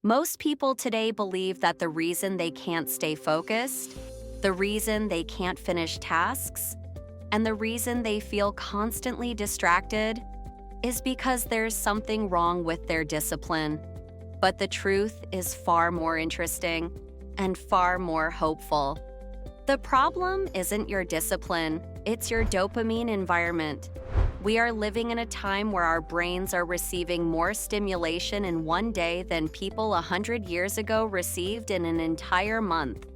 Most people today believe that the reason they can't stay focused, the reason they can't finish tasks, and the reason they feel constantly distracted is because there's something wrong with their discipline. But the truth is far more interesting and far more hopeful. The problem isn't your discipline, it's your dopamine environment. We are living in a time where our brains are receiving more stimulation in one day than people 100 years ago received in an entire month.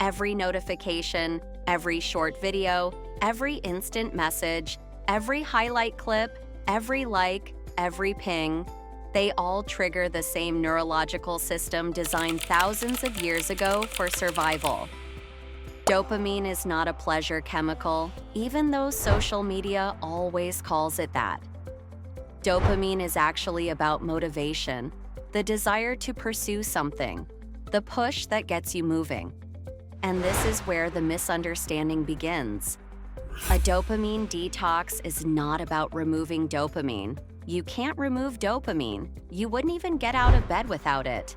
Every notification, every short video, every instant message, every highlight clip, every like, every ping, they all trigger the same neurological system designed thousands of years ago for survival. Dopamine is not a pleasure chemical, even though social media always calls it that. Dopamine is actually about motivation, the desire to pursue something, the push that gets you moving. And this is where the misunderstanding begins. A dopamine detox is not about removing dopamine. You can't remove dopamine. You wouldn't even get out of bed without it.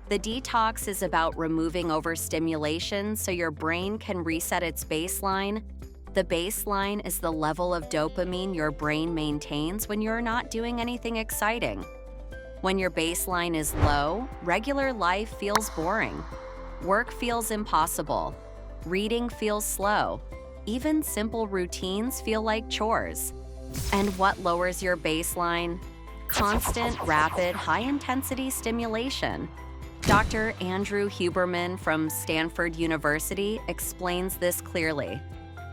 The detox is about removing overstimulation so your brain can reset its baseline. The baseline is the level of dopamine your brain maintains when you're not doing anything exciting. When your baseline is low, regular life feels boring. Work feels impossible. Reading feels slow. Even simple routines feel like chores. And what lowers your baseline? Constant, rapid, high-intensity stimulation. Dr. Andrew Huberman from Stanford University explains this clearly.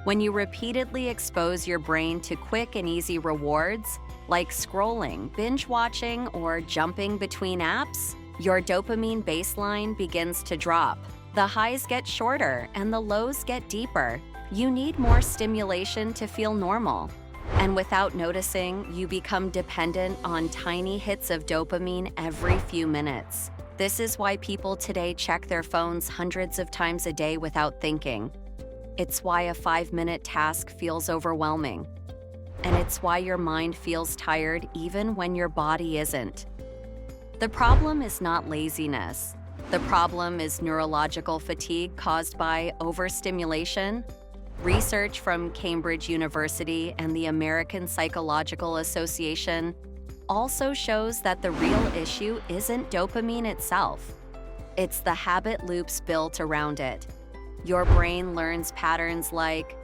When you repeatedly expose your brain to quick and easy rewards, like scrolling, binge-watching, or jumping between apps, your dopamine baseline begins to drop. The highs get shorter and the lows get deeper. You need more stimulation to feel normal. And without noticing, you become dependent on tiny hits of dopamine every few minutes. This is why people today check their phones hundreds of times a day without thinking. It's why a 5-minute task feels overwhelming. And it's why your mind feels tired even when your body isn't. The problem is not laziness. The problem is neurological fatigue caused by overstimulation. Research from Cambridge University and the American Psychological Association also shows that the real issue isn't dopamine itself. It's the habit loops built around it. Your brain learns patterns like,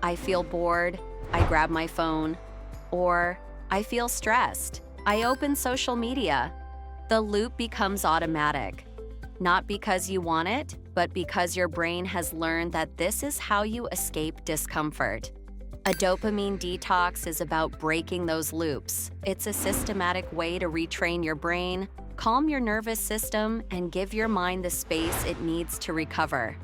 I feel bored, I grab my phone, or I feel stressed, I open social media. The loop becomes automatic, not because you want it, but because your brain has learned that this is how you escape discomfort. A dopamine detox is about breaking those loops. It's a systematic way to retrain your brain, calm your nervous system, and give your mind the space it needs to recover.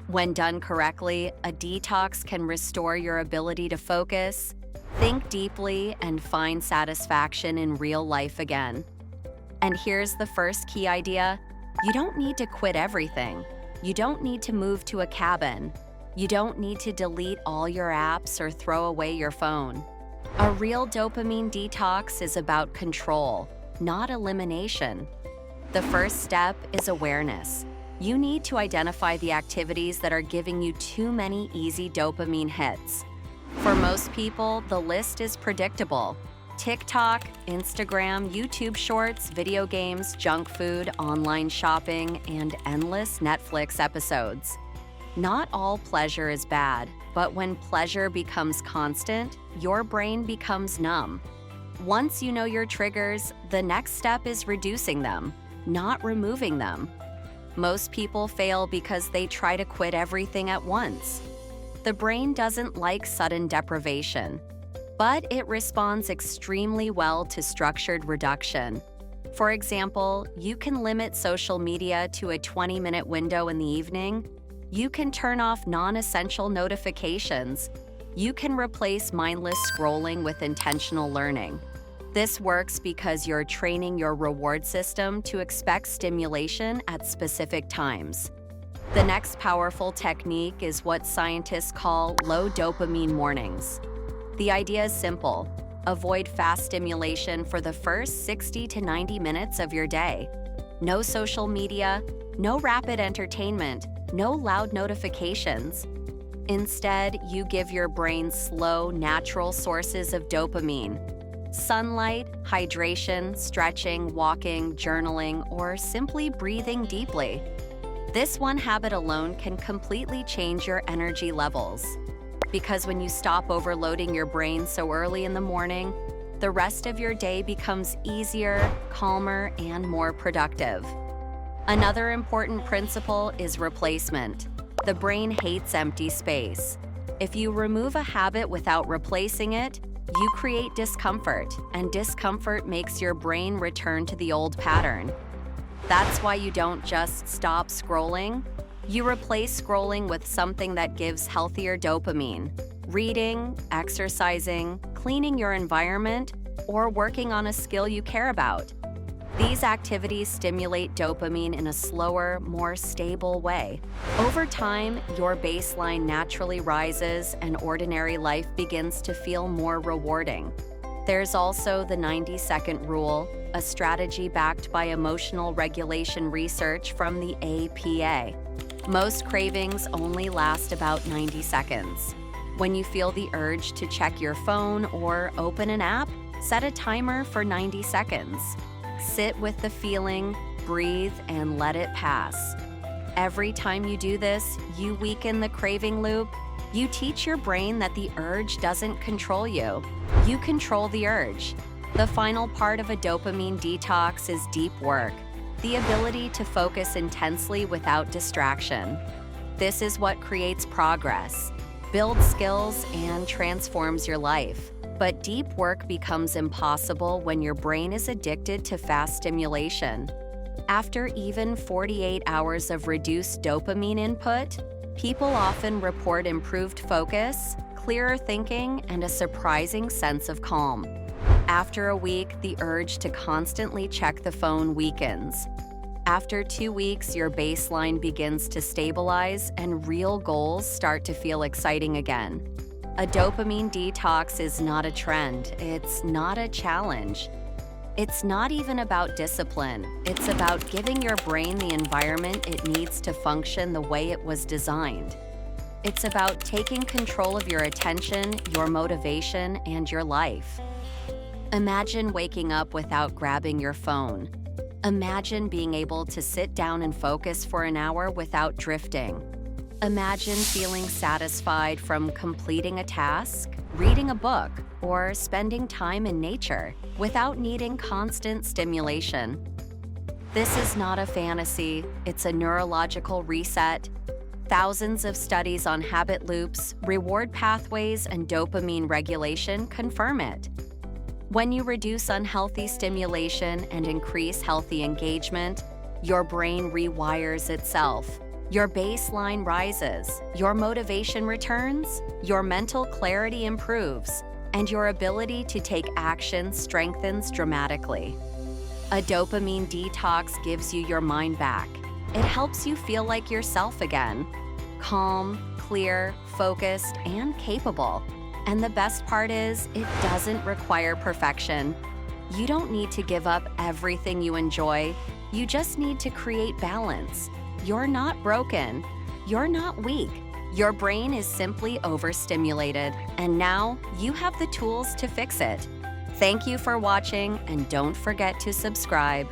When done correctly, a detox can restore your ability to focus, think deeply, and find satisfaction in real life again. And here's the first key idea. You don't need to quit everything. You don't need to move to a cabin. You don't need to delete all your apps or throw away your phone. A real dopamine detox is about control, not elimination. The first step is awareness. You need to identify the activities that are giving you too many easy dopamine hits. For most people, the list is predictable. TikTok, Instagram, YouTube Shorts, video games, junk food, online shopping, and endless Netflix episodes. Not all pleasure is bad, but when pleasure becomes constant, your brain becomes numb. Once you know your triggers, the next step is reducing them, not removing them. Most people fail because they try to quit everything at once. The brain doesn't like sudden deprivation, but it responds extremely well to structured reduction. For example, you can limit social media to a 20-minute window in the evening. You can turn off non-essential notifications. You can replace mindless scrolling with intentional learning. This works because you're training your reward system to expect stimulation at specific times. The next powerful technique is what scientists call low dopamine mornings. The idea is simple. Avoid fast stimulation for the first 60 to 90 minutes of your day. No social media, no rapid entertainment, no loud notifications. Instead, you give your brain slow, natural sources of dopamine. Sunlight, hydration, stretching, walking, journaling, or simply breathing deeply. This one habit alone can completely change your energy levels. Because when you stop overloading your brain so early in the morning, the rest of your day becomes easier, calmer, and more productive. Another important principle is replacement. The brain hates empty space. If you remove a habit without replacing it, you create discomfort, and discomfort makes your brain return to the old pattern. That's why you don't just stop scrolling. You replace scrolling with something that gives healthier dopamine. Reading, exercising, cleaning your environment, or working on a skill you care about. These activities stimulate dopamine in a slower, more stable way. Over time, your baseline naturally rises and ordinary life begins to feel more rewarding. There's also the 90-second rule, a strategy backed by emotional regulation research from the APA. Most cravings only last about 90 seconds. When you feel the urge to check your phone or open an app, set a timer for 90 seconds. Sit with the feeling, breathe, and let it pass. Every time you do this, you weaken the craving loop. You teach your brain that the urge doesn't control you. You control the urge. The final part of a dopamine detox is deep work, the ability to focus intensely without distraction. This is what creates progress, builds skills, and transforms your life. But deep work becomes impossible when your brain is addicted to fast stimulation. After even 48 hours of reduced dopamine input, people often report improved focus, clearer thinking, and a surprising sense of calm. After a week, the urge to constantly check the phone weakens. After 2 weeks, your baseline begins to stabilize and real goals start to feel exciting again. A dopamine detox is not a trend, it's not a challenge. It's not even about discipline, it's about giving your brain the environment it needs to function the way it was designed. It's about taking control of your attention, your motivation, and your life. Imagine waking up without grabbing your phone. Imagine being able to sit down and focus for an hour without drifting. Imagine feeling satisfied from completing a task, reading a book, or spending time in nature without needing constant stimulation. This is not a fantasy, it's a neurological reset. Thousands of studies on habit loops, reward pathways, and dopamine regulation confirm it. When you reduce unhealthy stimulation and increase healthy engagement, your brain rewires itself. Your baseline rises, your motivation returns, your mental clarity improves, and your ability to take action strengthens dramatically. A dopamine detox gives you your mind back. It helps you feel like yourself again, calm, clear, focused, and capable. And the best part is, it doesn't require perfection. You don't need to give up everything you enjoy. You just need to create balance. You're not broken. You're not weak. Your brain is simply overstimulated, and now you have the tools to fix it. Thank you for watching, and don't forget to subscribe.